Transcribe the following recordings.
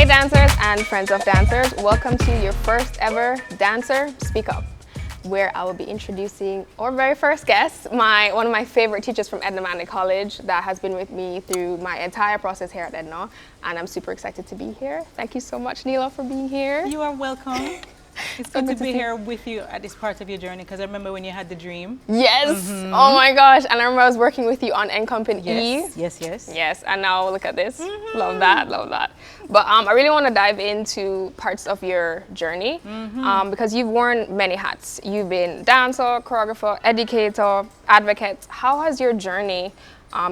Hey dancers and friends of dancers, welcome to your first ever Dancer Speak Up, where I will be introducing our very first guest, one of my favorite teachers from Edna Manley College that has been with me through my entire process here at Edna, and I'm super excited to be here. Thank you so much, Neila, for being here. You are welcome. It's good to be here with you at this part of your journey, because I remember when you had the dream. Yes. Oh my gosh. And I remember I was working with you on N Company E. Yes. And now look at this. Love that. But I really want to dive into parts of your journey because you've worn many hats. You've been dancer, choreographer, educator, advocate. How has your journey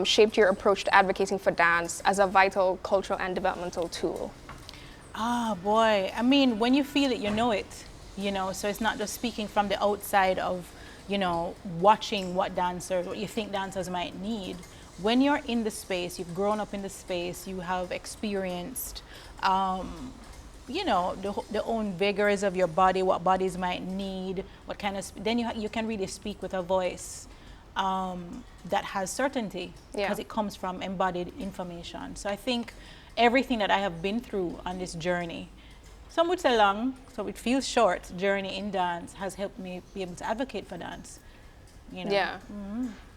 shaped your approach to advocating for dance as a vital cultural and developmental tool? Ah, boy. I mean, when you feel it, you know it. So it's not just speaking from the outside of, watching what you think dancers might need. When you're in the space, you've grown up in the space, you have experienced, the own vigors of your body, what bodies might need, what kind of, then you can really speak with a voice that has certainty, because it comes from embodied information. So I think everything that I have been through on this journey, some would say long, so it feels short, journey in dance has helped me be able to advocate for dance. Yeah.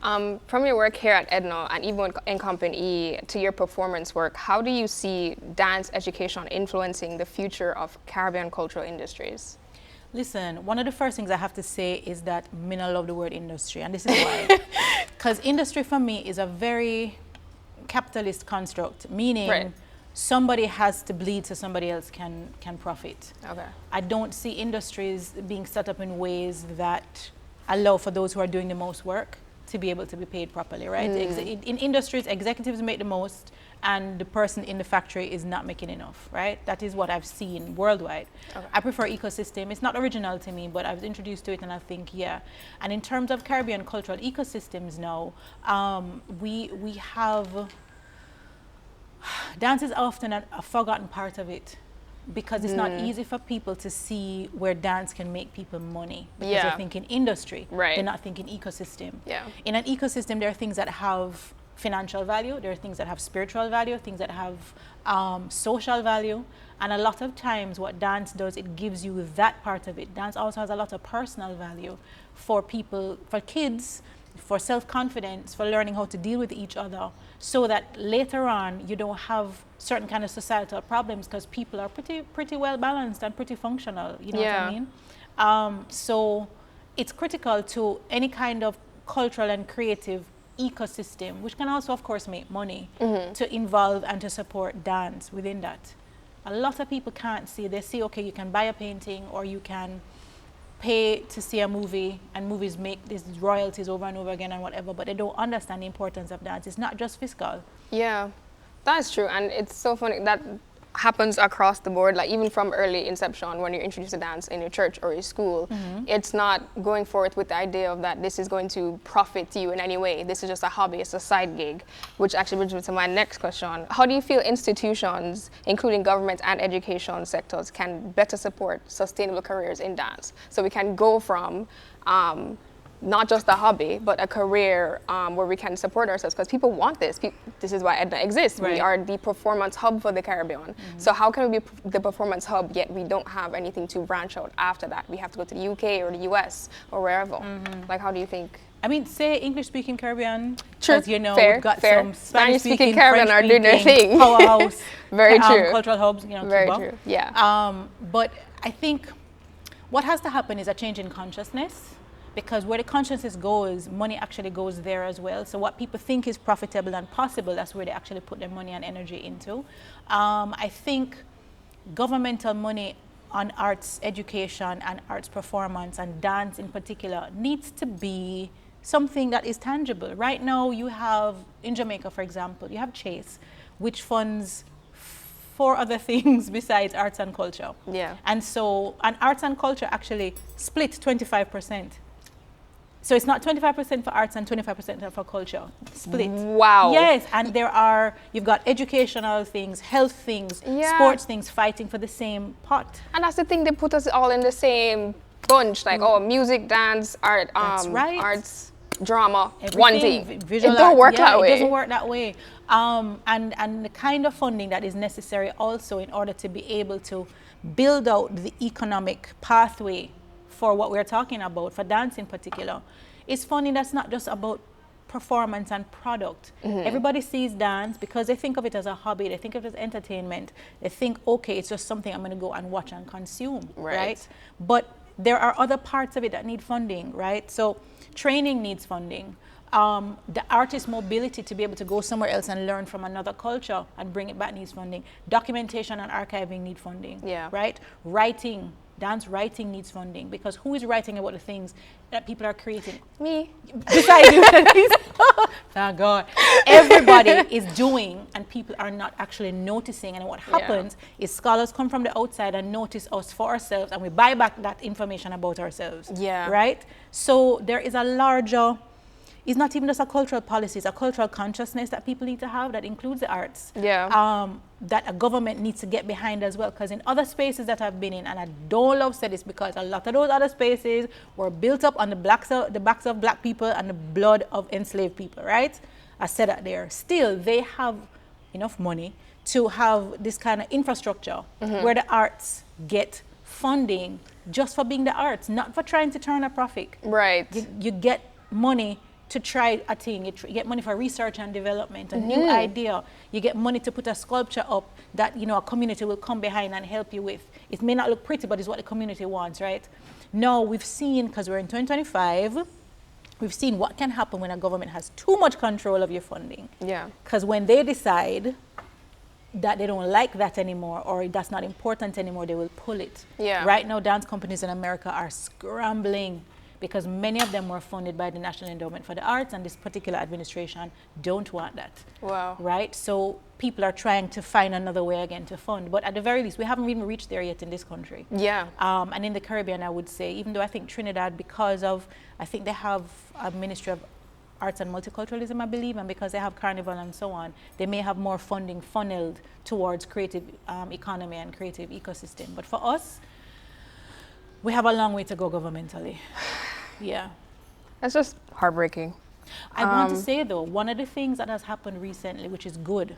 From your work here at Edna and even in Company to your performance work, how do you see dance education influencing the future of Caribbean cultural industries? Listen, one of the first things I have to say is that I love the word industry, and this is why. Because industry for me is a very capitalist construct, meaning somebody has to bleed so somebody else can profit. Okay. I don't see industries being set up in ways that allow for those who are doing the most work to be able to be paid properly, right? In industries, executives make the most and the person in the factory is not making enough, right? That is what I've seen worldwide. Okay. I prefer ecosystem. It's not original to me, but I was introduced to it and I think, yeah. And in terms of Caribbean cultural ecosystems now, we have, dance is often a forgotten part of it, because it's not easy for people to see where dance can make people money, because they're thinking industry, they're not thinking ecosystem. In an ecosystem, there are things that have financial value, there are things that have spiritual value, things that have social value, and a lot of times what dance does, it gives you that part of it. Dance also has a lot of personal value for people, for kids, for self-confidence, for learning how to deal with each other, so that later on you don't have certain kind of societal problems, because people are pretty well balanced and pretty functional, you know what I mean? So it's critical to any kind of cultural and creative ecosystem, which can also of course make money, to involve and to support dance within that. A lot of people can't see, they see, okay, you can buy a painting or you can pay to see a movie, and movies make these royalties over and over again and whatever, but they don't understand the importance of dance. It's not just fiscal. Yeah, that's true. And it's so funny that happens across the board, like even from early inception when you're introduced to dance in your church or your school. It's not going forth with the idea of that this is going to profit you in any way. This is just a hobby, it's a side gig, which actually brings me to my next question. How do you feel institutions, including government and education sectors, can better support sustainable careers in dance, so we can go from not just a hobby, but a career where we can support ourselves, because people want this. This is why Edna exists. We are the performance hub for the Caribbean. So how can we be the performance hub, yet we don't have anything to branch out after that? We have to go to the UK or the US or wherever. Like, how do you think? I mean, say English-speaking Caribbean. True. We've got some Spanish-speaking Caribbean are doing their thing. Powerhouse. Very true. Cultural hubs. Very true. Yeah. But I think what has to happen is a change in consciousness. Because where the consciousness goes, money actually goes there as well. So what people think is profitable and possible, that's where they actually put their money and energy into. I think governmental money on arts education and arts performance and dance in particular needs to be something that is tangible. Right now you have, in Jamaica for example, you have Chase, which funds 4 other things besides arts and culture. And so, and arts and culture actually split 25%. So it's not 25% for arts and 25% for culture. Split. Wow. Yes, and you've got educational things, health things, sports things fighting for the same pot. And that's the thing, they put us all in the same bunch, like, music, dance, art, That's right. arts. drama, one thing. It don't work that way. It doesn't work that way. And the kind of funding that is necessary also in order to be able to build out the economic pathway for what we're talking about, for dance in particular, is funding that's not just about performance and product. Everybody sees dance because they think of it as a hobby, they think of it as entertainment. They think, okay, it's just something I'm going to go and watch and consume, right? But there are other parts of it that need funding, right? So training needs funding. The artist mobility to be able to go somewhere else and learn from another culture and bring it back needs funding. Documentation and archiving need funding, right? Writing, dance writing needs funding, because who is writing about the things that people are creating? Me. Besides you. Thank God. Everybody is doing, and people are not actually noticing. And what happens is scholars come from the outside and notice us for ourselves, and we buy back that information about ourselves. Right? So there is a larger, it's not even just a cultural policy, it's a cultural consciousness that people need to have that includes the arts. That a government needs to get behind as well, because in other spaces that I've been in, and I don't love say this because a lot of those other spaces were built up on the backs of black people and the blood of enslaved people, right? I said that there. Still, they have enough money to have this kind of infrastructure where the arts get funding just for being the arts, not for trying to turn a profit. Right. You get money to try a thing, you get money for research and development, a new idea. You get money to put a sculpture up that a community will come behind and help you with. It may not look pretty, but it's what the community wants, right? Now we've seen, because we're in 2025, we've seen what can happen when a government has too much control of your funding. Because when they decide that they don't like that anymore, or that's not important anymore, they will pull it. Right now, dance companies in America are scrambling, because many of them were funded by the National Endowment for the Arts, and this particular administration don't want that. Right? So people are trying to find another way again to fund. But at the very least, we haven't even reached there yet in this country. And in the Caribbean, I would say, even though I think Trinidad, because of, I think they have a Ministry of Arts and Multiculturalism, I believe, and because they have Carnival and so on, they may have more funding funneled towards creative economy and creative ecosystem. But for us, we have a long way to go governmentally. That's just heartbreaking. I want to say though, one of the things that has happened recently, which is good,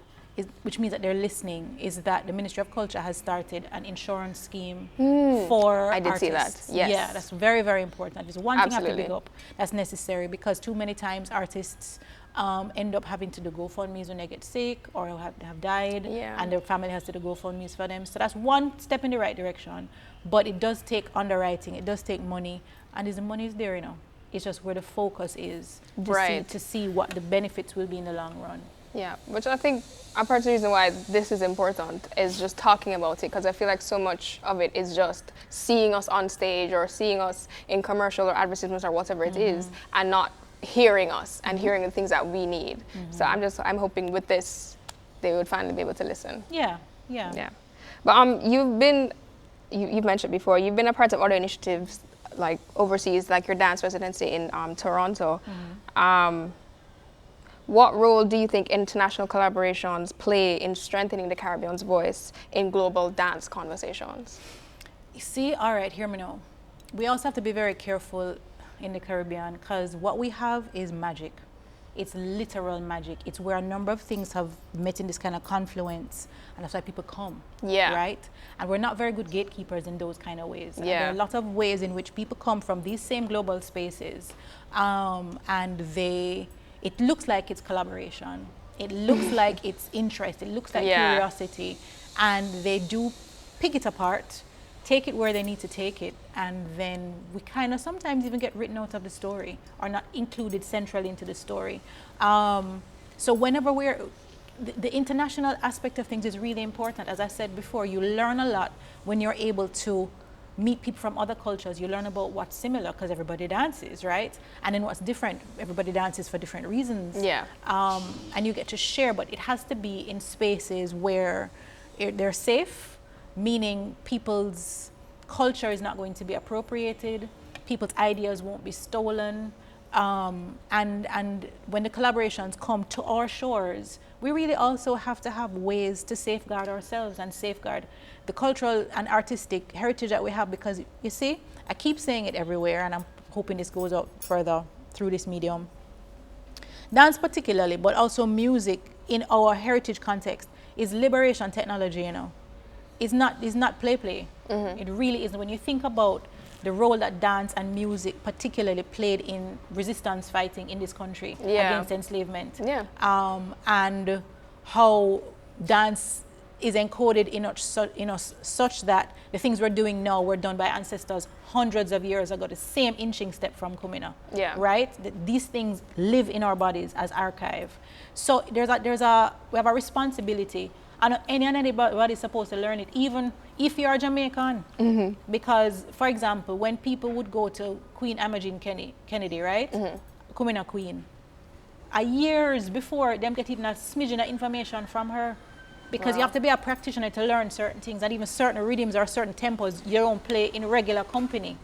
which means that they're listening, is that the Ministry of Culture has started an insurance scheme for I did artists. see that. Yes. Yeah, that's very, very important. It's one thing I have to pick up that's necessary, because too many times artists end up having to do GoFundMes when they get sick or have died, and their family has to do GoFundMes for them. So that's one step in the right direction. But it does take underwriting, it does take money, and the money is there, It's just where the focus is to see what the benefits will be in the long run. Which I think a part of the reason why this is important is just talking about it, because I feel like so much of it is just seeing us on stage or seeing us in commercial or advertisements or whatever it is, and not hearing us and hearing the things that we need. So I'm hoping with this they would finally be able to listen. But you've mentioned before, you've been a part of other initiatives like overseas, like your dance residency in Toronto. What role do you think international collaborations play in strengthening the Caribbean's voice in global dance conversations? You see, all right, hear me now. We also have to be very careful in the Caribbean, because what we have is magic. It's literal magic. It's where a number of things have met in this kind of confluence, and that's why people come, right? And we're not very good gatekeepers in those kind of ways. There are a lot of ways in which people come from these same global spaces, and it looks like it's collaboration. It looks like it's interest. It looks like curiosity, and they do pick it apart, take it where they need to take it, and then we kind of sometimes even get written out of the story or not included centrally into the story. So whenever the international aspect of things is really important. As I said before, you learn a lot when you're able to meet people from other cultures. You learn about what's similar, because everybody dances, right? And then what's different, everybody dances for different reasons. And you get to share, but it has to be in spaces where they're safe, meaning people's culture is not going to be appropriated, people's ideas won't be stolen, and when the collaborations come to our shores, we really also have to have ways to safeguard ourselves and safeguard the cultural and artistic heritage that we have, because you see, I keep saying it everywhere, and I'm hoping this goes out further through this medium. Dance particularly, but also music in our heritage context is liberation technology, you know. It's not play. It really isn't. When you think about the role that dance and music particularly played in resistance fighting in this country against enslavement, and how dance is encoded in us such that the things we're doing now were done by ancestors hundreds of years ago, the same inching step from Kumina, right? These things live in our bodies as archive. So we have a responsibility, and anybody is supposed to learn it, even if you are Jamaican. Because, for example, when people would go to Queen Imogene Kennedy, right? Kumina Queen, years before them get even a smidgen of information from her, because you have to be a practitioner to learn certain things, and even certain rhythms or certain tempos you don't play in regular company.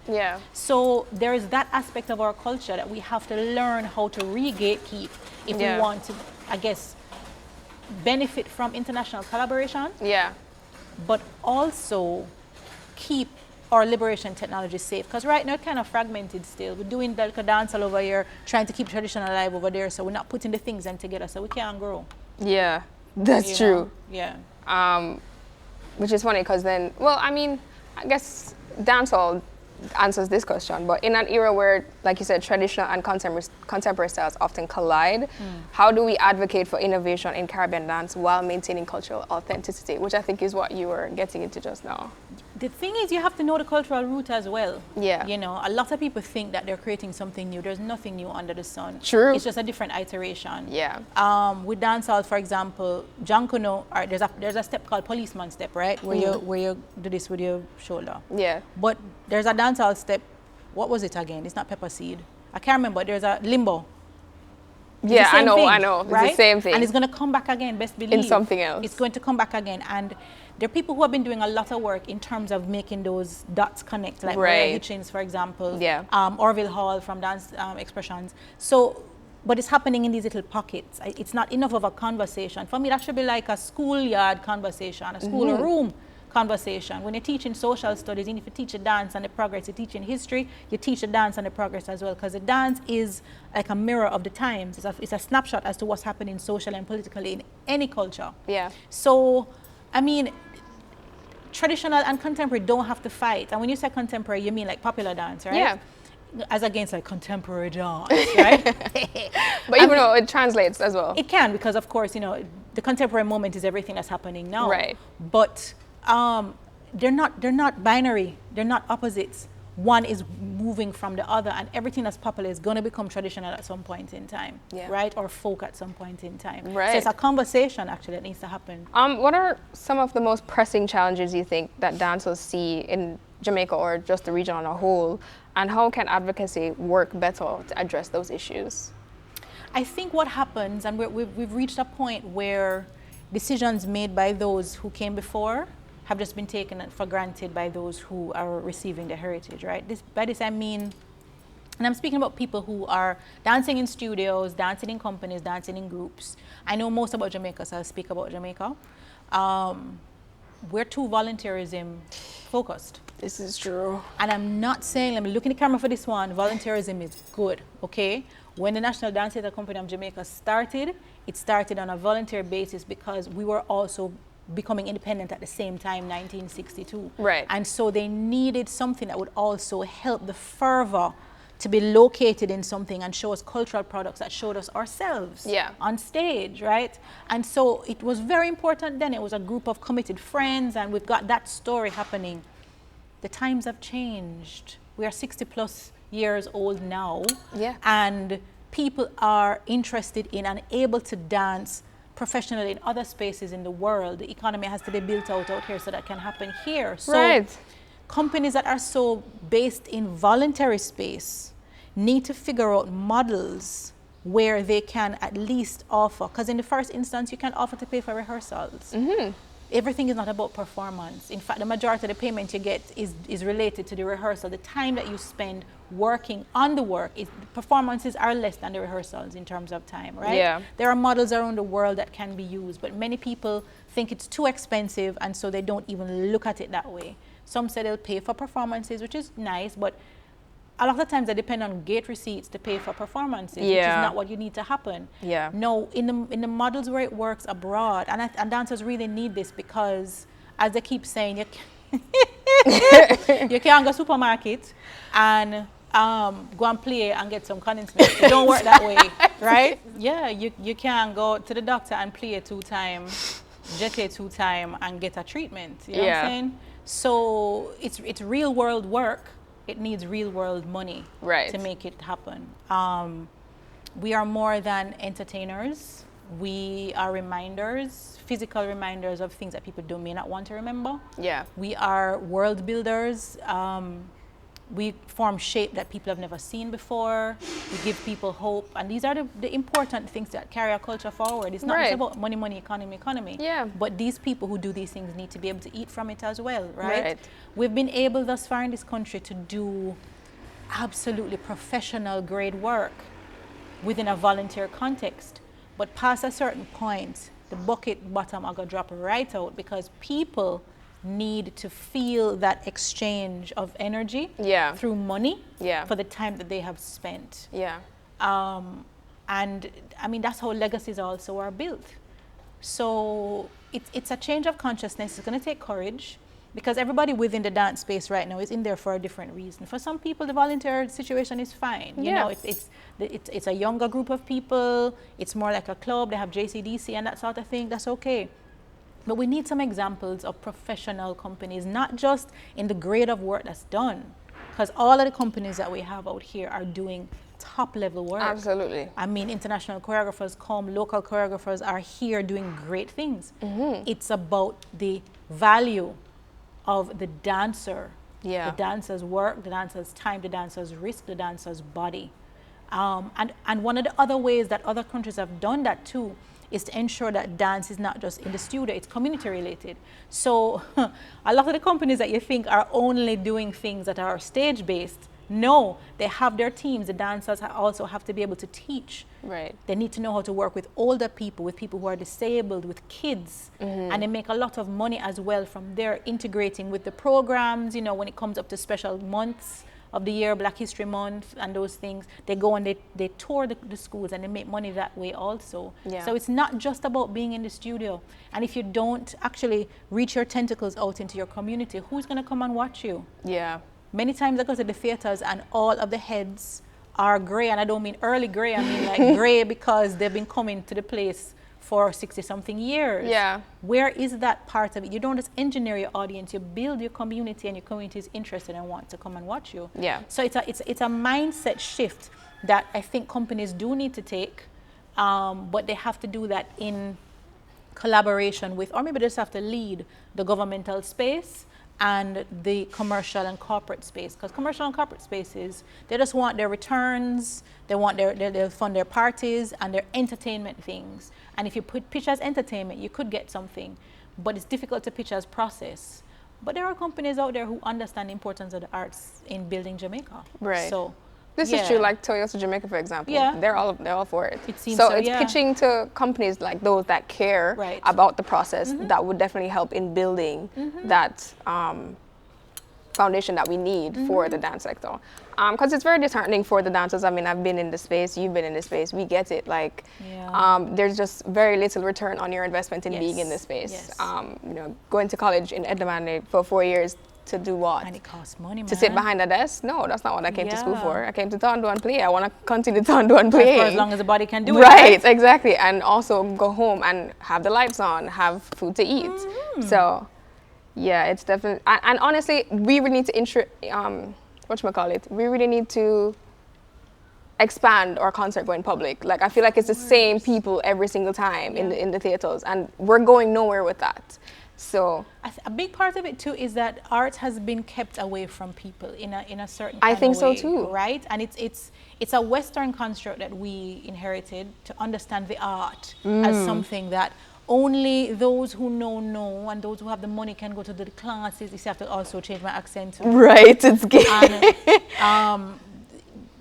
So there is that aspect of our culture that we have to learn how to re-gatekeep if we want to, I guess, benefit from international collaboration. But also keep our liberation technology safe, because right now it's kind of fragmented still. We're doing Delta dance all over here, trying to keep tradition alive over there, so we're not putting the things in together, so we can't grow. That's true. Which is funny, because then, well, I mean, I guess dancehall answers this question, but in an era where, like you said, traditional and contemporary styles often collide, how do we advocate for innovation in Caribbean dance while maintaining cultural authenticity, which I think is what you were getting into just now? The thing is, you have to know the cultural root as well. Yeah. You know, a lot of people think that they're creating something new. There's nothing new under the sun. True. It's just a different iteration. Yeah. With dancehall, for example, Jankuno, there's a step called policeman step, right? Where you do this with your shoulder. Yeah. But there's a dancehall step. What was it again? It's not pepper seed. I can't remember. There's a limbo. Yeah, I know. Right? It's the same thing. And it's going to come back again, best believe. In something else. It's going to come back again. And there are people who have been doing a lot of work in terms of making those dots connect, like Maria Hitchens, for example. Orville Hall from Dance Expressions. So, but it's happening in these little pockets. It's not enough of a conversation. For me, that should be like a schoolyard conversation, a schoolroom conversation. When you're teaching social studies, and if you teach a dance and the progress, you're teaching history, you teach a dance and the progress as well, because the dance is like a mirror of the times. It's a snapshot as to what's happening socially and politically in any culture. So, I mean, traditional and contemporary don't have to fight. And when you say contemporary, you mean like popular dance, right? As against like contemporary dance, right? But even though it translates as well. It can, because of course, you know, the contemporary moment is everything that's happening now. But they're not binary. They're not opposites. One is moving from the other, and everything that's popular is going to become traditional at some point in time, right? Or folk at some point in time. So it's a conversation actually that needs to happen. What are some of the most pressing challenges you think that dancers see in Jamaica or just the region on a whole, and how can advocacy work better to address those issues? I think what happens, and we've reached a point where decisions made by those who came before have just been taken for granted by those who are receiving the heritage, right? By this I mean, and I'm speaking about people who are dancing in studios, dancing in companies, dancing in groups. I know most about Jamaica, so I'll speak about Jamaica. We're too volunteerism focused. This is true. And I'm not saying, let me look in the camera for this one, volunteerism is good, okay? When the National Dance Theatre Company of Jamaica started, it started on a volunteer basis because we were also becoming independent at the same time, 1962. And so they needed something that would also help the fervor to be located in something and show us cultural products that showed us ourselves on stage, right? And so it was very important then. It was a group of committed friends, and we've got that story happening. The times have changed. We are 60 plus years old now, and people are interested in and able to dance professionally in other spaces in the world. The economy has to be built out here so that can happen here. So companies that are so based in voluntary space need to figure out models where they can at least offer, because in the first instance you can offer to pay for rehearsals. Everything is not about performance. In fact, the majority of the payment you get is related to the rehearsal. The time that you spend working on the work, performances are less than the rehearsals in terms of time, right? There are models around the world that can be used, but many people think it's too expensive, and so they don't even look at it that way. Some say they'll pay for performances, which is nice, but a lot of times they depend on gate receipts to pay for performances, which is not what you need to happen. No, in the models where it works abroad, and dancers really need this, because as they keep saying, you can't go supermarket and go and play and get some condensate. It don't work that way, right? Yeah, you can't go to the doctor and play 2 times, jet 2 times and get a treatment. You know what I'm saying? So it's real world work. It needs real world money to make it happen. We are more than entertainers. We are reminders, physical reminders of things that people may not want to remember. We are world builders. We form shape that people have never seen before. We give people hope. And these are the important things that carry our culture forward. It's not just about money, money, economy. But these people who do these things need to be able to eat from it as well, right? We've been able thus far in this country to do absolutely professional grade work within a volunteer context. But past a certain point, the bucket bottom are going to drop right out, because people need to feel that exchange of energy through money for the time that they have spent. And I mean, that's how legacies also are built. So it's a change of consciousness. It's going to take courage, because everybody within the dance space right now is in there for a different reason. For some people, the volunteer situation is fine. You know, it's a younger group of people. It's more like a club. They have JCDC and that sort of thing. That's okay. But we need some examples of professional companies, not just in the grade of work that's done, because all of the companies that we have out here are doing top level work. Absolutely. I mean, international choreographers come, local choreographers are here doing great things. It's about the value of the dancer, the dancer's work, the dancer's time, the dancer's risk, the dancer's body. And one of the other ways that other countries have done that too is to ensure that dance is not just in the studio, it's community related. So a lot of the companies that you think are only doing things that are stage based, no, they have their teams. The dancers also have to be able to teach. They need to know how to work with older people, with people who are disabled, with kids. And they make a lot of money as well from there, integrating with the programs, you know, when it comes up to special months of the year, Black History Month and those things, they go and they tour the schools, and they make money that way also. So it's not just about being in the studio. And if you don't actually reach your tentacles out into your community, who's going to come and watch you? Many times I go to the theaters and all of the heads are gray, and I don't mean early gray, I mean like gray because they've been coming to the place for 60-something years. Where is that part of it? You don't just engineer your audience, you build your community, and your community is interested and want to come and watch you. So it's a mindset shift that I think companies do need to take, but they have to do that in collaboration with, or maybe they just have to lead the governmental space and the commercial and corporate space, because commercial and corporate spaces, they just want their returns, they'll fund their parties and their entertainment things. And if you pitch as entertainment, you could get something, but it's difficult to pitch as process. But there are companies out there who understand the importance of the arts in building Jamaica. So this is true, like Toyota Jamaica, for example. They're all for it. It seems so it's pitching to companies like those that care about the process that would definitely help in building that foundation that we need for the dance sector. Because it's very disheartening for the dancers. I mean, I've been in the space, you've been in the space, we get it. Like, there's just very little return on your investment in being in this space. You know, going to college in Edinburgh for 4 years to do what? And it costs money, man. To sit behind a desk? No, that's not what I came to school for. I came to Tondo and play. I want to continue Tondo and play. For as long as the body can do it. Right, exactly. And also go home and have the lights on, have food to eat. So, yeah, it's definitely, and honestly, we really need to we really need to expand our concert going public. Like, I feel like it's the same people every single time in the theaters, and we're going nowhere with that. So a big part of it too is that art has been kept away from people in a certain kind I think of way, so too, right? And it's a Western construct that we inherited to understand the art as something that only those who know, and those who have the money can go to the classes. You have to also change my accent. Right, it's gay. And,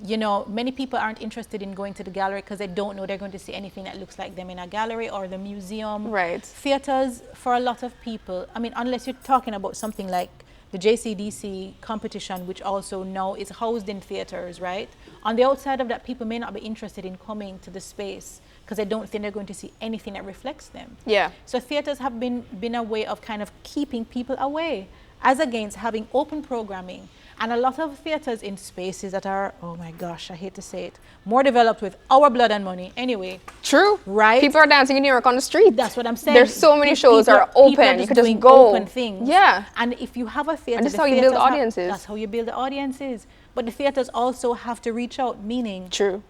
you know, many people aren't interested in going to the gallery because they don't know they're going to see anything that looks like them in a gallery or the museum. Right. Theaters, for a lot of people, I mean, unless you're talking about something like the JCDC competition, which also now is housed in theaters, right? On the outside of that, people may not be interested in coming to the space because they don't think they're going to see anything that reflects them. Yeah. So theaters have been a way of kind of keeping people away, as against having open programming. And a lot of theaters in spaces that are, oh my gosh, I hate to say it, more developed with our blood and money. Anyway. True. Right? People are dancing in New York on the street. That's what I'm saying. There's so many shows that are open. You could just go. Open things. Yeah. And if you have a theater, and this is how you build audiences. That's how you build the audiences. But the theaters also have to reach out, meaning. True.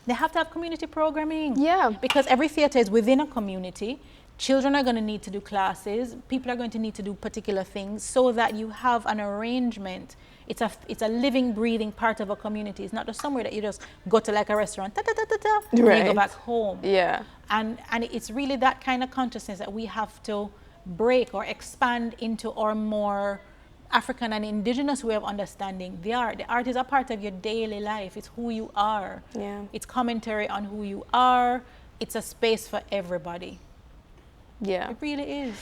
They have to have community programming. Yeah. Because every theater is within a community. Children are going to need to do classes. People are going to need to do particular things so that you have an arrangement. It's a living, breathing part of a community. It's not just somewhere that you just go to like a restaurant, and you go back home. Yeah. And it's really that kind of consciousness that we have to break or expand into our more African and indigenous way of understanding the art. The art is a part of your daily life. It's who you are. Yeah. It's commentary on who you are. It's a space for everybody. Yeah. It really is.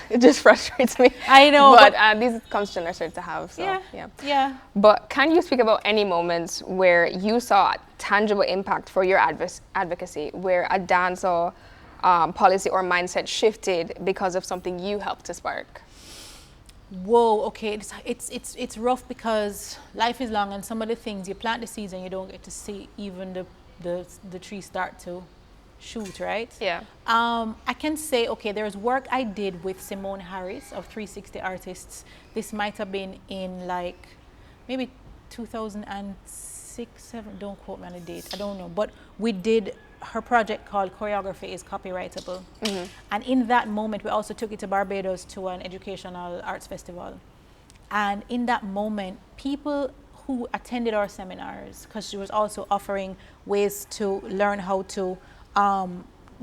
It just frustrates me. I know. But these conversations are starting to have. So, yeah. But can you speak about any moments where you saw a tangible impact for your advocacy, where a dance or policy or mindset shifted because of something you helped to spark? Whoa, okay, it's rough because life is long, and some of the things you plant the seeds and you don't get to see even the tree start to shoot, right? Yeah. I can say, okay, there's work I did with Simone Harris of 360 Artists. This might have been in like maybe 2006, 7, don't quote me on the date, I don't know. But we did her project called Choreography is Copyrightable. Mm-hmm. And in that moment, we also took it to Barbados to an educational arts festival. And in that moment, people who attended our seminars, because she was also offering ways to learn how to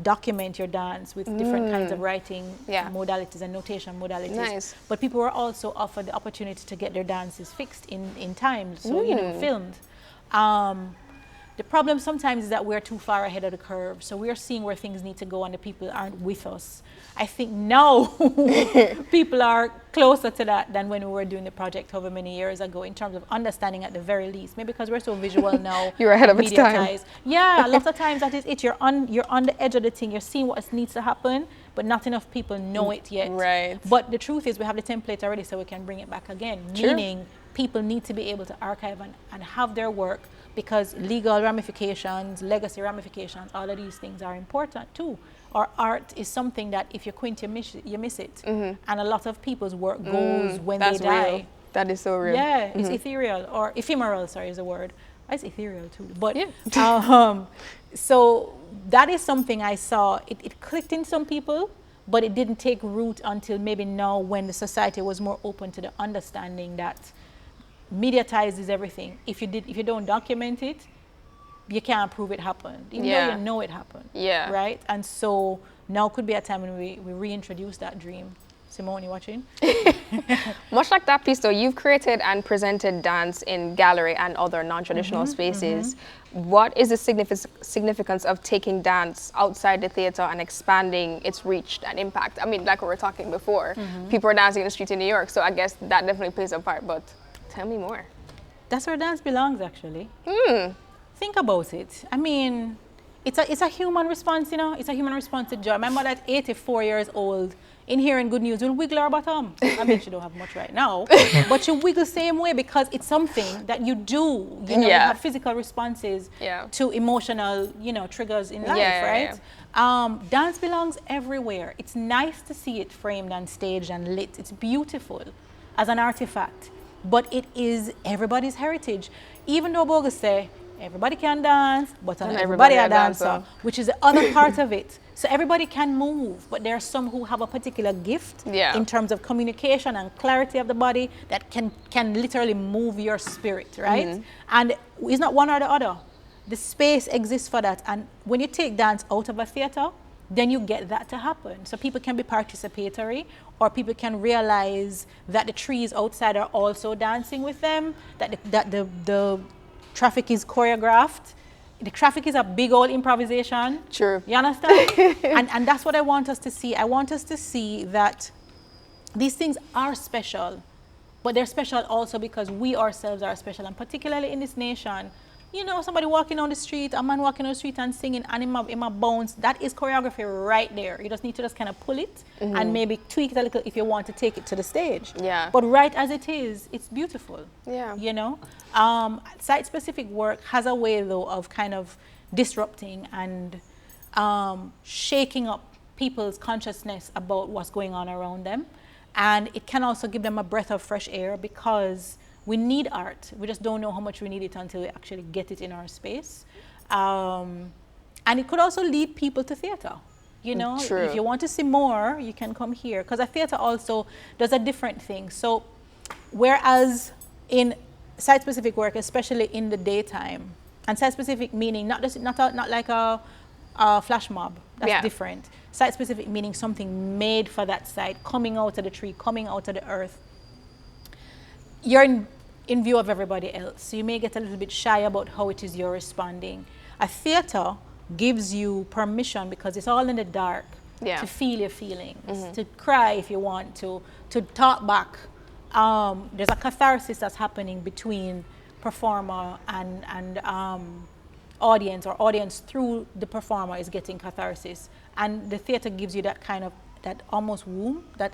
document your dance with different kinds of writing modalities and notation modalities. Nice. But people were also offered the opportunity to get their dances fixed in time, so filmed. The problem sometimes is that we're too far ahead of the curve, so we're seeing where things need to go and the people aren't with us. I think now people are closer to that than when we were doing the project however many years ago in terms of understanding at the very least. Maybe because we're so visual now. You're ahead of its time. Yeah, lots of times that is it. You're on the edge of the thing. You're seeing what needs to happen, but not enough people know it yet. Right. But the truth is we have the template already, so we can bring it back again. True. Meaning people need to be able to archive and have their work, because legal ramifications, legacy ramifications, all of these things are important too. Our art is something that if you quint, you miss it. Mm-hmm. And a lot of people's work goes when they die. Real. That is so real. Yeah, it's ethereal, or ephemeral, sorry, is a word. It's ethereal too. But so that is something I saw. It clicked in some people, but it didn't take root until maybe now, when the society was more open to the understanding that mediatizes everything. If you don't document it, you can't prove it happened, even though you know it happened. Yeah. Right? And so now could be a time when we reintroduce that dream. Simone, you watching? Much like that piece though, you've created and presented dance in gallery and other non-traditional spaces. What is the significance of taking dance outside the theater and expanding its reach and impact? I mean, like we were talking before, people are dancing in the street in New York, so I guess that definitely plays a part, but tell me more. That's where dance belongs, actually. Think about it. I mean, it's a human response, you know. It's a human response to joy. My mother at 84 years old, in hearing good news, will wiggle her bottom. I mean, she don't have much right now, but she wiggle the same way because it's something that you do. You know, you have physical responses to emotional, triggers in life, right? Dance belongs everywhere. It's nice to see it framed and staged and lit. It's beautiful as an artifact, but it is everybody's heritage. Even though Bogus say, everybody can dance, but not everybody a dancer, which is the other part of it. So everybody can move, but there are some who have a particular gift in terms of communication and clarity of the body that can literally move your spirit, right? And it's not one or the other. The space exists for that. And when you take dance out of a theater, then you get that to happen. So people can be participatory, or people can realize that the trees outside are also dancing with them, that the traffic is choreographed. The traffic is a big old improvisation. True. You understand? and that's what I want us to see. I want us to see that these things are special, but they're special also because we ourselves are special, and particularly in this nation, you know, somebody walking on the street, a man walking on the street and singing, and in my bones, that is choreography right there. You just need to just kind of pull it and maybe tweak it a little if you want to take it to the stage. Yeah. But right as it is, it's beautiful. Yeah. You know? Site-specific work has a way, though, of kind of disrupting and shaking up people's consciousness about what's going on around them. And it can also give them a breath of fresh air because we need art. We just don't know how much we need it until we actually get it in our space. And it could also lead people to theater. You know, True. If you want to see more, you can come here. Because a theater also does a different thing. So whereas in site-specific work, especially in the daytime, and site-specific meaning not like a flash mob, that's different. Site-specific meaning something made for that site, coming out of the tree, coming out of the earth. You're in view of everybody else, so you may get a little bit shy about how it is you're responding. A theater gives you permission, because it's all in the dark, to feel your feelings, to cry if you want to talk back. There's a catharsis that's happening between performer and audience, or audience through the performer is getting catharsis. And the theater gives you that kind of, that almost womb, that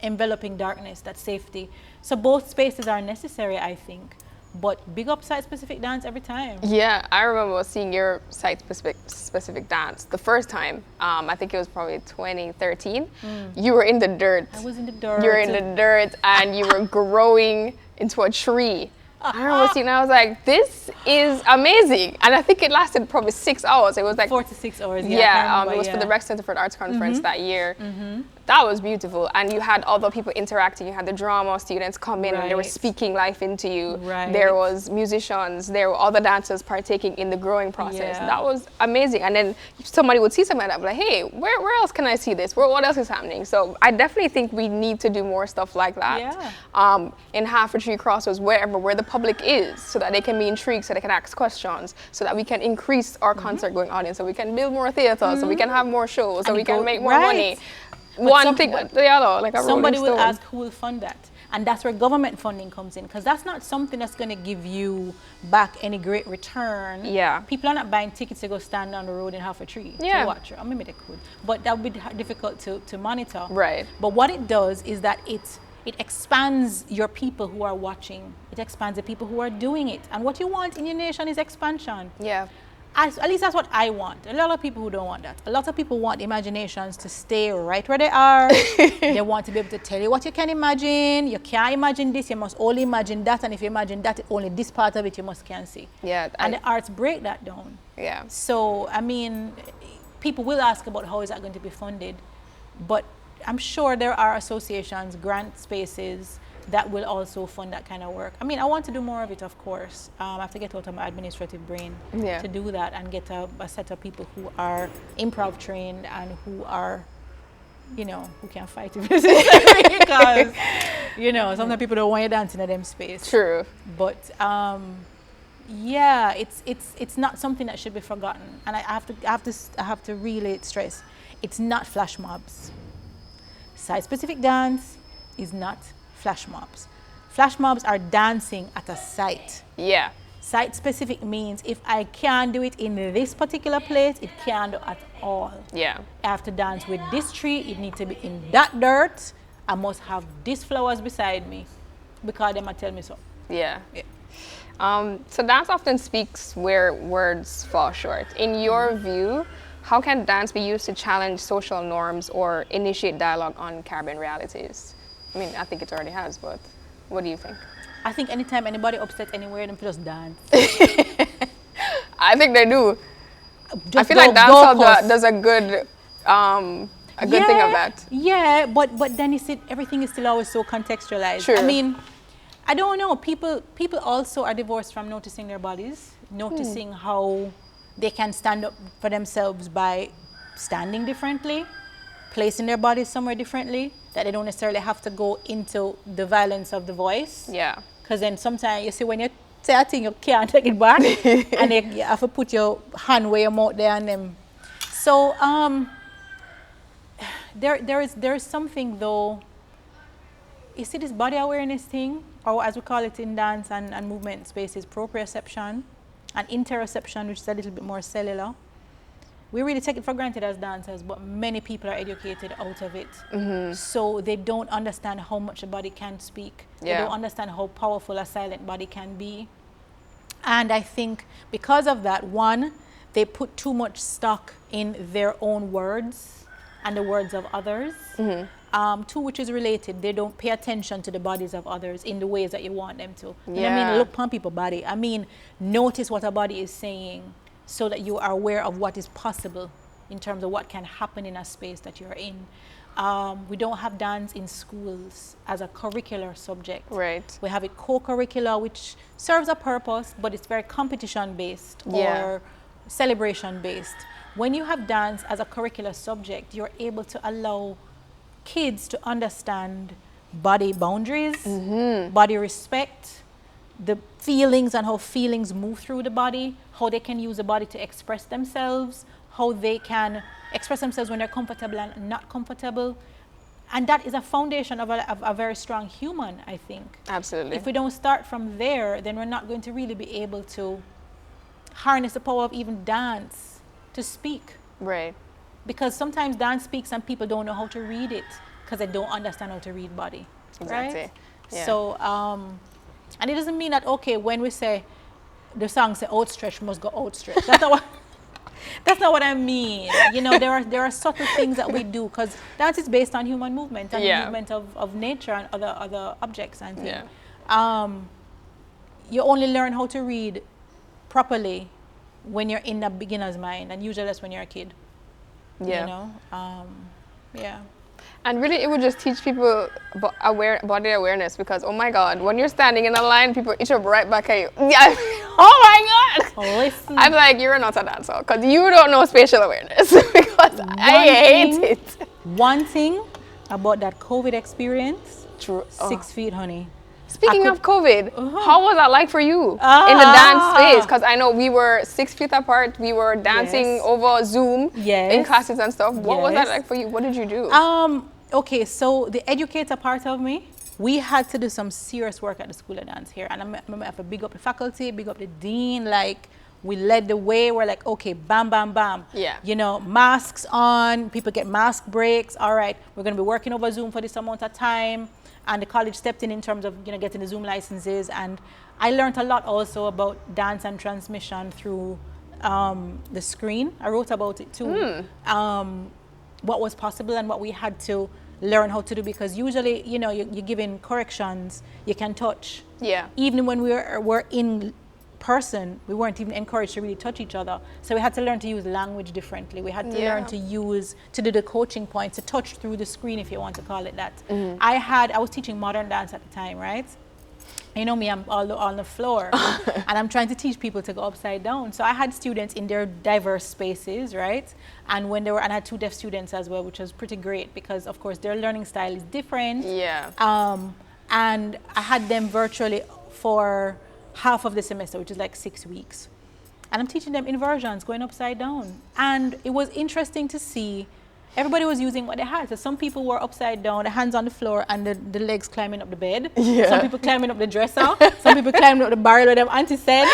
enveloping darkness, that safety. So both spaces are necessary, I think. But big up site-specific dance every time. Yeah, I remember seeing your site-specific dance the first time. I think it was probably 2013. You were in the dirt. I was in the dirt. You were in the dirt, and you were growing into a tree. I remember seeing it, I was like, this is amazing. And I think it lasted probably 6 hours. It was like 4 to 6 hours. Yeah, it was for the Rec Center for the Arts Conference that year. That was beautiful. And you had other people interacting. You had the drama students come in and they were speaking life into you. There was musicians. There were other dancers partaking in the growing process. That was amazing. And then somebody would see something like that, like, hey, where else can I see this? What else is happening? So I definitely think we need to do more stuff like that. In Half a Tree Crossroads, where the public is, so that they can be intrigued, so they can ask questions, so that we can increase our concert going audience, so we can build more theater, so we can have more shows, so we can make more money. One thing, the other, like a somebody will ask who will fund that, and that's where government funding comes in, because that's not something that's going to give you back any great return. People are not buying tickets to go stand on the road in Half a Tree to watch it. Or maybe they could, but that would be difficult to monitor. But what it does is that it expands your people who are watching. It expands the people who are doing it. And what you want in your nation is expansion. At least that's what I want. A lot of people who don't want that. A lot of people want imaginations to stay right where they are. They want to be able to tell you what you can imagine. You can't imagine this, you must only imagine that. And if you imagine that, only this part of it you can't see. And the arts break that down. So, I mean, people will ask about how is that going to be funded. But I'm sure there are associations, grant spaces that will also fund that kind of work. I mean, I want to do more of it, of course. I have to get out of my administrative brain to do that and get a set of people who are improv trained and who are, you know, who can fight if necessary. Because, you know, sometimes people don't want you dancing at them space. True. But yeah, it's not something that should be forgotten. And I have to really stress, it's not flash mobs. Site-specific dance is not flash mobs. Flash mobs are dancing at a site. Site-specific means if I can't do it in this particular place, it can't do at all. I have to dance with this tree, it needs to be in that dirt, I must have these flowers beside me, because they might tell me so. So dance often speaks where words fall short. In your view, how can dance be used to challenge social norms or initiate dialogue on Caribbean realities? I mean, I think it already has, but what do you think? I think anytime anybody upsets anywhere, them just dance. I think they do. I feel like dancehall does a good thing of that. Yeah, but then you see, everything is still always so contextualized. True. I mean, I don't know. People also are divorced from noticing their bodies, noticing how they can stand up for themselves by standing differently, placing their bodies somewhere differently, that they don't necessarily have to go into the violence of the voice. Because then sometimes you see when you say a thing, you can't take it back, and you have to put your hand where your mouth there and them. So there is something though you see this body awareness thing, or as we call it in dance and movement spaces, proprioception and interoception, which is a little bit more cellular. We really take it for granted as dancers, but many people are educated out of it. So they don't understand how much a body can speak. They don't understand how powerful a silent body can be. And I think because of that, one, they put too much stock in their own words and the words of others. Two, which is related, they don't pay attention to the bodies of others in the ways that you want them to. And I mean, look upon people's body. I mean, notice what a body is saying so that you are aware of what is possible in terms of what can happen in a space that you're in. We don't have dance in schools as a curricular subject. Right. We have it co-curricular, which serves a purpose, but it's very competition-based or celebration-based. When you have dance as a curricular subject, you're able to allow kids to understand body boundaries, body respect, the feelings and how feelings move through the body, how they can use the body to express themselves, how they can express themselves when they're comfortable and not comfortable. And that is a foundation of a very strong human, I think. Absolutely. If we don't start from there, then we're not going to really be able to harness the power of even dance to speak. Right. Because sometimes dance speaks and people don't know how to read it because they don't understand how to read body. Exactly. Right? Yeah. So, and it doesn't mean that, okay, when we say, the song say outstretched must go outstretched. That's not what I mean. You know, there are subtle things that we do because dance is based on human movement and the movement of nature and other objects and things. You only learn how to read properly when you're in the beginner's mind, and usually that's when you're a kid. You know? And really, it would just teach people body awareness because, oh my God, when you're standing in a line, people each up right back at you. Yeah. Oh my God. Listen. I'm like, you're not a dancer because you don't know spatial awareness because I hate it. One thing about that COVID experience, True. 6 feet, honey. Speaking of COVID, how was that like for you in the dance space? Because I know we were 6 feet apart. We were dancing over Zoom in classes and stuff. What was that like for you? What did you do? Okay, so the educator part of me, we had to do some serious work at the School of Dance here. And I have to big up the faculty, big up the dean. Like, we led the way. We're like, okay, bam, bam, bam. Yeah. You know, masks on, people get mask breaks. All right, we're going to be working over Zoom for this amount of time. And the college stepped in terms of, you know, getting the Zoom licenses. And I learned a lot also about dance and transmission through the screen. I wrote about it too. What was possible and what we had to learn how to do, because usually, you know, you're giving corrections, you can touch. Yeah. Even when we're in person, we weren't even encouraged to really touch each other. So we had to learn to use language differently. We had to learn to do the coaching points, to touch through the screen, if you want to call it that. I was teaching modern dance at the time, right? You know me, I'm all on the floor and I'm trying to teach people to go upside down. So I had students in their diverse spaces, right? And and I had 2 deaf students as well, which was pretty great because of course their learning style is different. Yeah. And I had them virtually for half of the semester, which is like 6 weeks. And I'm teaching them inversions, going upside down. And it was interesting to see everybody was using what they had. So some people were upside down, the hands on the floor and the legs climbing up the bed. Yeah. Some people climbing up the dresser. Some people climbing up the barrel where them auntie said.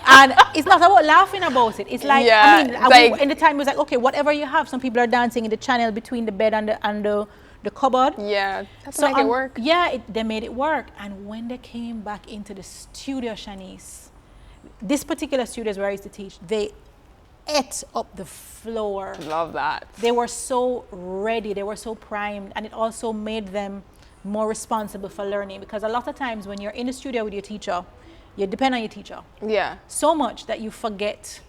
And it's not about laughing about it. It's like, I mean, in the time it was like, okay, whatever you have. Some people are dancing in the channel between the bed and the cupboard. Yeah, that's make it work. Yeah, they made it work. And when they came back into the studio, Shanice, this particular studio is where I used to teach, they ate up the floor. Love that. They were so ready, they were so primed, and it also made them more responsible for learning, because a lot of times when you're in the studio with your teacher, you depend on your teacher. Yeah. So much that you forget.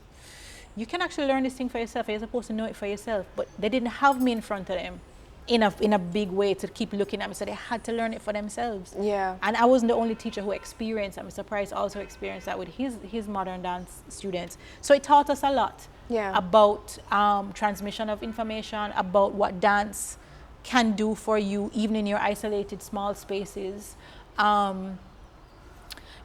You can actually learn this thing for yourself. You're supposed to know it for yourself, but they didn't have me in front of them in a big way to keep looking at me, so they had to learn it for themselves. Yeah. And I wasn't the only teacher who experienced that. Mr. Price also experienced that with his modern dance students. So it taught us a lot about transmission of information, about what dance can do for you, even in your isolated small spaces.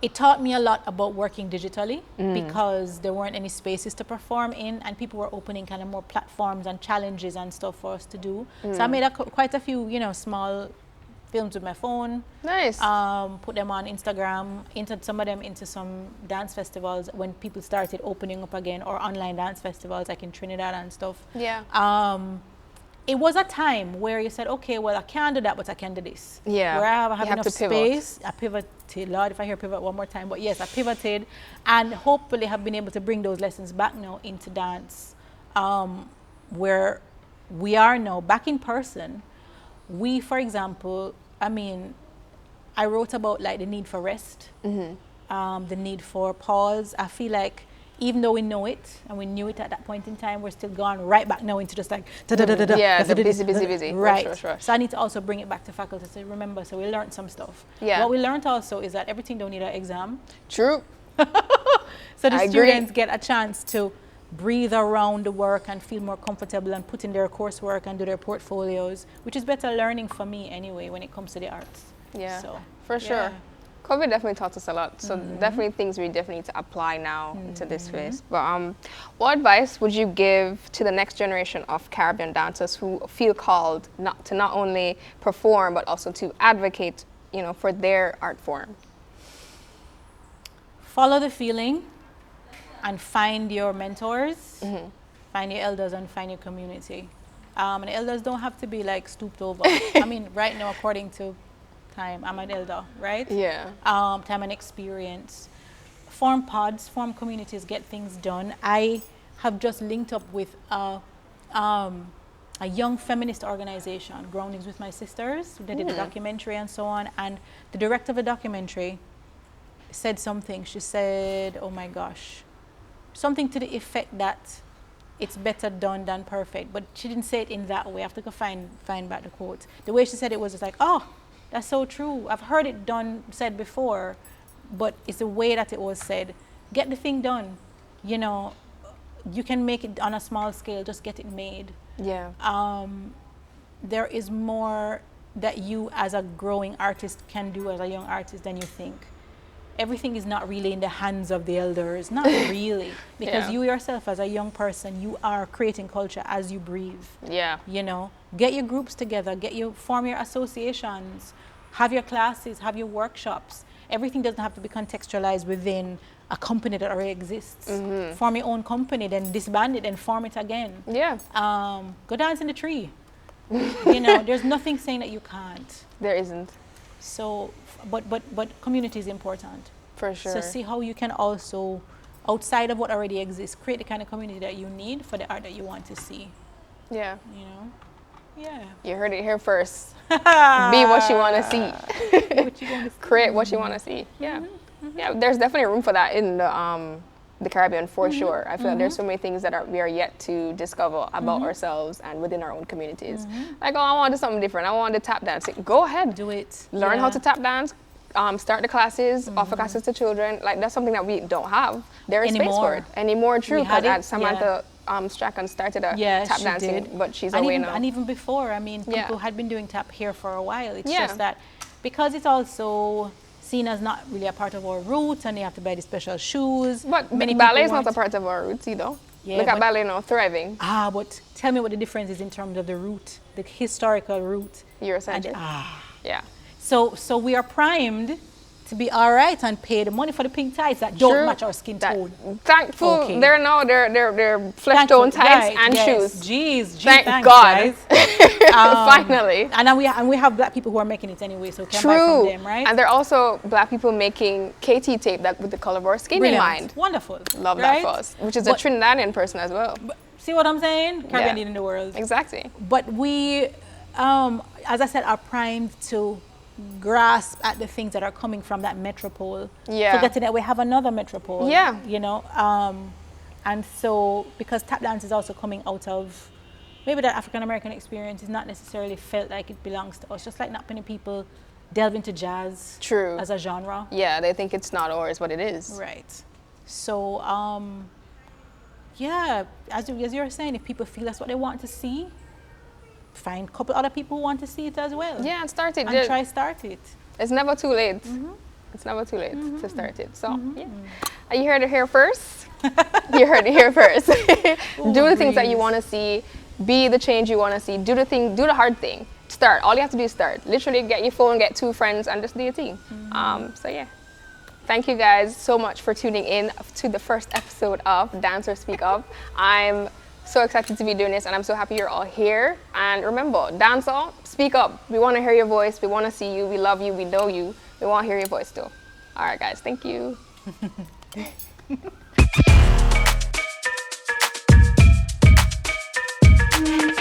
It taught me a lot about working digitally because there weren't any spaces to perform in, and people were opening kind of more platforms and challenges and stuff for us to do. So I made quite a few, you know, small films with my phone. Nice. Put them on Instagram, entered some of them into some dance festivals when people started opening up again, or online dance festivals like in Trinidad and stuff. Yeah. It was a time where you said, okay, well, I can't do that, but I can do this. Yeah. Where I have enough space. I pivoted, Lord, if I hear pivot one more time, but yes, I pivoted, and hopefully have been able to bring those lessons back now into dance, where we are now back in person. We, for example, I mean, I wrote about like the need for rest, the need for pause. I feel like even though we know it, and we knew it at that point in time, we're still gone right back now into just like yeah, the busy. Right. Rush. So I need to also bring it back to faculty. So remember, so we learned some stuff. Yeah. What we learned also is that everything don't need an exam. True. So the students get a chance to breathe around the work and feel more comfortable and put in their coursework and do their portfolios, which is better learning for me anyway when it comes to the arts. Yeah, so, for sure. COVID definitely taught us a lot. So definitely things we definitely need to apply now into this phase. But what advice would you give to the next generation of Caribbean dancers who feel called not only perform but also to advocate, for their art form? Follow the feeling and find your mentors, find your elders, and find your community. And elders don't have to be like stooped over. I mean, right now, according to time, I'm an elder, right? Yeah. Time and experience. Form pods, form communities, get things done. I have just linked up with a young feminist organization, Groundings with My Sisters. They did a documentary and so on. And the director of the documentary said something. She said, oh my gosh, something to the effect that it's better done than perfect. But she didn't say it in that way. I have to go find back the quote. The way she said it was just like, oh, that's so true. I've heard it said before, but it's the way that it was said. Get the thing done. You can make it on a small scale, just get it made. Yeah. There is more that you as a growing artist can do as a young artist than you think. Everything is not really in the hands of the elders, not really. Because you yourself as a young person, you are creating culture as you breathe. Yeah. Get your groups together, form your associations, have your classes, have your workshops. Everything doesn't have to be contextualized within a company that already exists. Form your own company, then disband it and form it again. Yeah. Go dance in the tree. There's nothing saying that you can't. There isn't. So, but community is important. For sure. So see how you can also, outside of what already exists, create the kind of community that you need for the art that you want to see. Yeah. Yeah. You heard it here first. Be what you want to see. Create what you want to see. Yeah. Yeah. There's definitely room for that in the Caribbean, for sure. I feel like there's so many things that we are yet to discover about ourselves and within our own communities. Like, I want to do something different. I want to tap dance. Go ahead. Do it. Learn how to tap dance. Start the classes, offer classes to children. Like, that's something that we don't have. There is space for it anymore. True, because Samantha Strachan started a tap dancing, but she's away now. And even before, I mean, people had been doing tap here for a while. It's just that because it's also seen as not really a part of our roots, and they have to buy the special shoes. But ballet is not a part of our roots either. Yeah, look at ballet now, thriving. But tell me what the difference is in terms of the root, the historical root. Eurocentric. Yeah. So we are primed to be all right and pay the money for the pink ties that don't match our skin tone. Thankful they're flesh tone ties and shoes. Jeez, thank thanks, God. Finally. And we have black people who are making it anyway, so can buy from them, right? And there are also black people making KT tape that with the color of our skin in mind. Wonderful. Love that for us, which is a Trinidadian person as well. See what I'm saying? Caribbean in the world. Exactly. But we, as I said, are primed to grasp at the things that are coming from that metropole. Yeah. Forgetting that we have another metropole. Yeah. And so because tap dance is also coming out of maybe that African American experience is not necessarily felt like it belongs to us. Just like not many people delve into jazz. True. As a genre. Yeah, they think it's not ours, but it is. Right. So as you were saying, if people feel that's what they want to see, find a couple other people who want to see it as well. Yeah, and start it. And start it. It's never too late. It's never too late to start it. So, you heard it here first. You heard it here first. Do the things that you want to see. Be the change you want to see. Do the hard thing. start. All you have to do is start. Literally get your phone, get 2 friends, and just do your thing. So yeah. Thank you guys so much for tuning in to the first episode of Dancer Speak Up. I'm so excited to be doing this, and I'm so happy you're all here. And remember, dancer, speak up. We want to hear your voice. We want to see you. We love you. We know you. We want to hear your voice too. All right, guys. Thank you.